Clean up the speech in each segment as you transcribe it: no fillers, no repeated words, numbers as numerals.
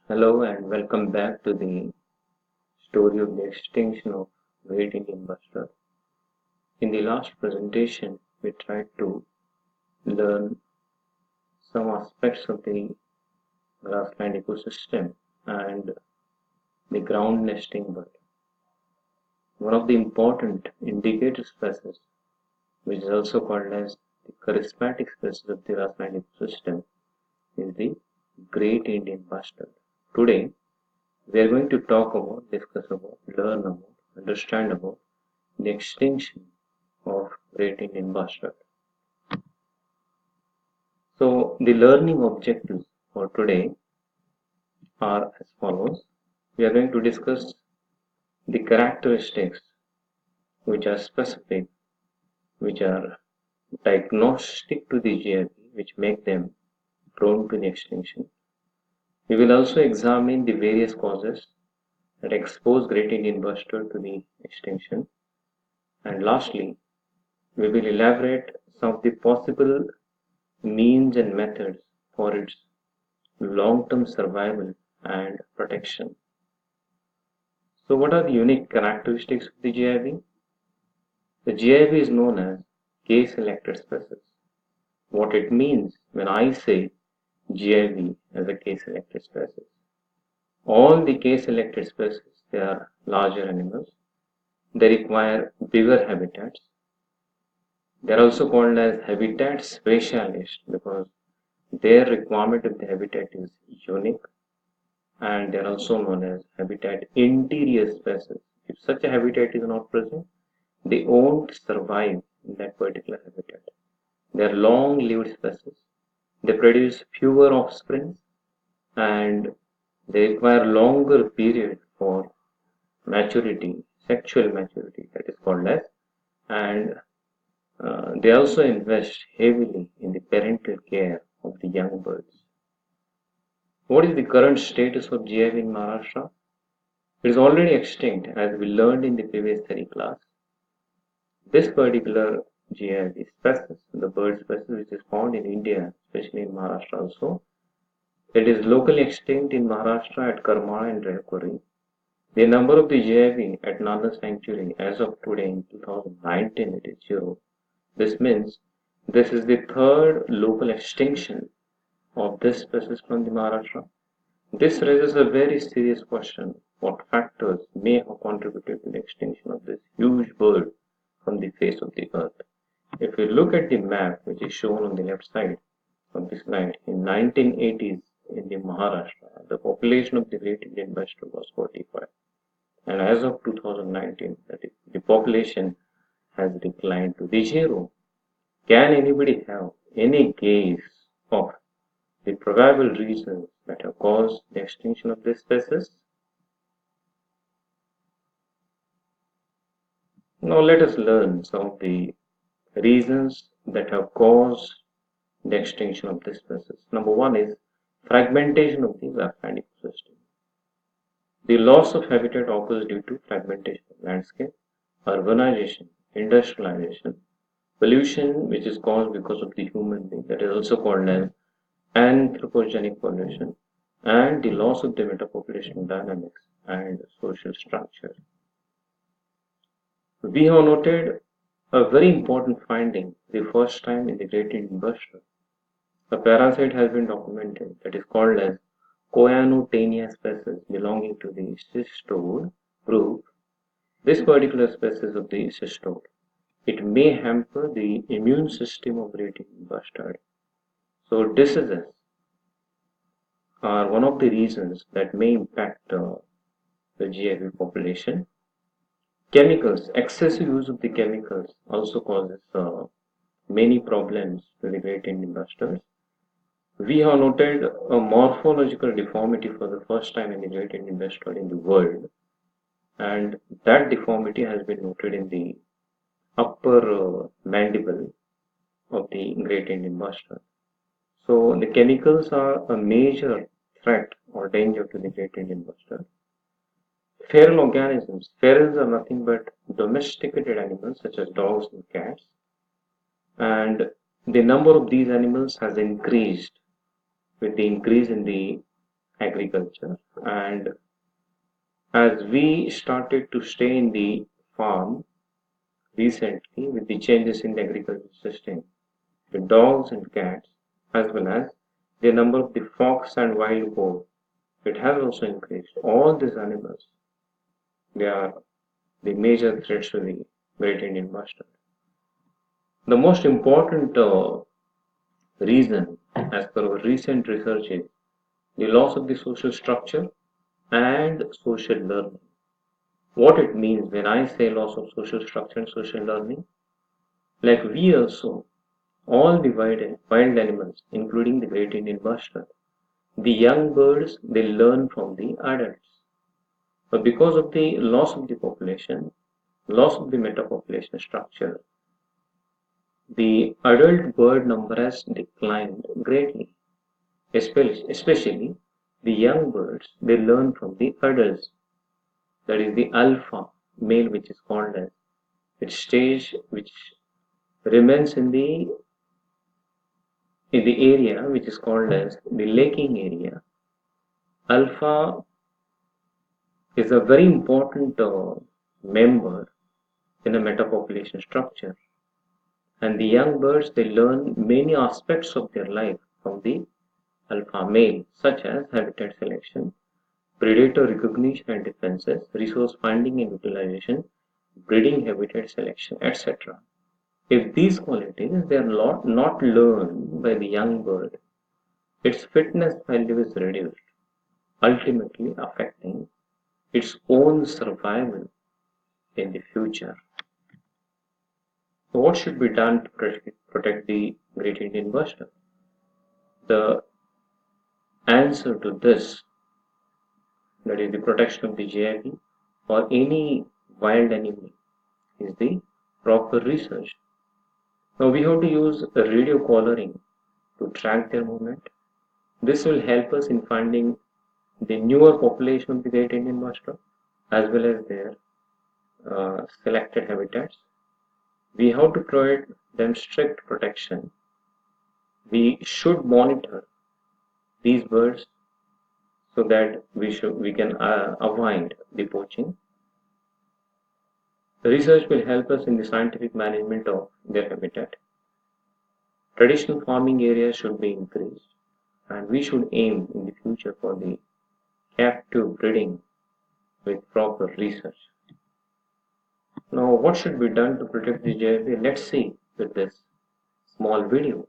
Hello and welcome back to the story of the extinction of great Indian bustard. In the last presentation, we tried to learn some aspects of the grassland ecosystem and the ground nesting bird. One of the important indicator species, which is also called as the charismatic species of the grassland ecosystem, is the great Indian bustard. Today, we are going to talk about, discuss about, learn about, understand about the extinction of great Indian bustard. So the learning objectives for today are as follows. We are going to discuss the characteristics which are specific, which are diagnostic to the GIP, which make them prone to the extinction. We will also examine the various causes that expose great Indian bustard to the extinction. And lastly, we will elaborate some of the possible means and methods for its long-term survival and protection. So what are the unique characteristics of the GIV? The GIV is known as case-selected species. What it means when I say GIV as a case-selected species. All the case-selected species, they are larger animals. They require bigger habitats. They are also called as habitat specialist because their requirement of the habitat is unique, and they are also known as habitat interior species. If such a habitat is not present, they won't survive in that particular habitat. They are long-lived species. They produce fewer offspring and they require longer period for maturity, sexual maturity, that is called as, and they also invest heavily in the parental care of the young birds. What is the current status of GIV in Maharashtra? It is already extinct as we learned in the previous theory class. This particular GIV species, the bird species which is found in India, especially in Maharashtra also, it is locally extinct in Maharashtra at Karmala and Redkuri. The number of the GIV at Nanda Sanctuary as of today in 2019 it is 0. This means this is the third local extinction of this species from the Maharashtra. This raises a very serious question: what factors may have contributed to the extinction of this huge bird from the face of the earth? If we look at the map which is shown on the left side of the slide, in 1980s in the Maharashtra, the population of the great Indian bustard was 45, and as of 2019, that is, the population has declined to the 0. Can anybody have any guess of the probable reasons that have caused the extinction of this species? Now let us learn some of the reasons that have caused the extinction of this species. Number one is fragmentation of the grassland ecosystem. The loss of habitat occurs due to fragmentation of landscape, urbanization, industrialization, pollution which is caused because of the human being, that is also called as anthropogenic pollution, and the loss of the metapopulation dynamics and social structure. We have noted a very important finding the first time in the Great Indian Bustard. A parasite has been documented that is called as Koyanotania species belonging to the cystode group. This particular species of the cystode, it may hamper the immune system of Great Indian Bustard. So diseases are one of the reasons that may impact the GIV population. Chemicals, excessive use of the chemicals also causes many problems to the great Indian bustards. We have noted a morphological deformity for the first time in the great Indian bustard in the world, and that deformity has been noted in the upper mandible of the great Indian bustard. So the chemicals are a major threat or danger to the great Indian bustard. Feral organisms. Ferals are nothing but domesticated animals such as dogs and cats, and the number of these animals has increased with the increase in the agriculture, and as we started to stay in the farm recently with the changes in the agricultural system, the dogs and cats, as well as the number of the fox and wild boar, it has also increased. All these animals, they are the major threats to the Great Indian Bustard. The most important reason, as per our recent research, is the loss of the social structure and social learning. What it means when I say loss of social structure and social learning, like we also, all the wild animals, including the Great Indian Bustard, the young birds, they learn from the adults. But because of the loss of the population, loss of the metapopulation structure, the adult bird number has declined greatly. Especially the young birds, they learn from the adults, that is the alpha male, which is called as, which remains in the area which is called as the laking area. Alpha is a very important member in a metapopulation structure, and the young birds, they learn many aspects of their life from the alpha male, such as habitat selection, predator recognition and defenses, resource finding and utilization, breeding, habitat selection, etc. If these qualities, they are not learned by the young bird, its fitness value is reduced, ultimately affecting its own survival in the future. So what should be done to protect the Great Indian Bustard? The answer to this, that is the protection of the GIB or any wild animal, is the proper research. Now we have to use radio collaring to track their movement. This will help us in finding the newer population of the Great Indian Bustard as well as their selected habitats. We have to provide them strict protection. We should monitor these birds so that we can avoid the poaching. The research will help us in the scientific management of their habitat. Traditional farming areas should be increased, and we should aim in the future for the captive breeding with proper research. Now, what should be done to protect the JFA? Let's see with this small video.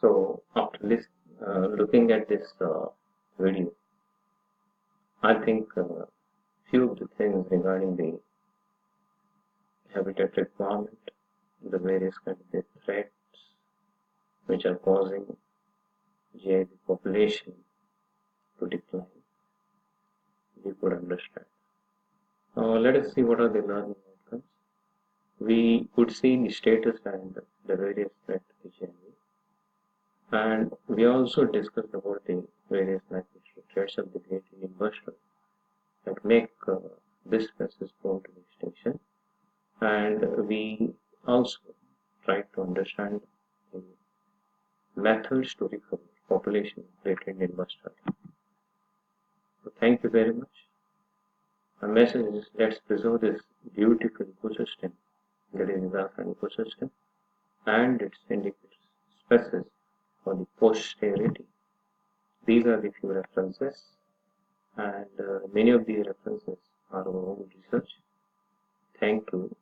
So after looking at this video, I think few of the things regarding the habitat requirement, the various kinds of threats which are causing GIB population to decline, we could understand. Let us see what are the learning outcomes. We could see the status and the various threats to GIB. And we also discussed about the various migration threats of the great Indian bustard that make this species prone to extinction. And we also tried to understand the methods to recover population of great Indian bustard. So thank you very much. My message is let's preserve this beautiful ecosystem, that is the Grassland ecosystem, and its indicated species for the posterity. These are the few references, and many of the references are our own research. Thank you.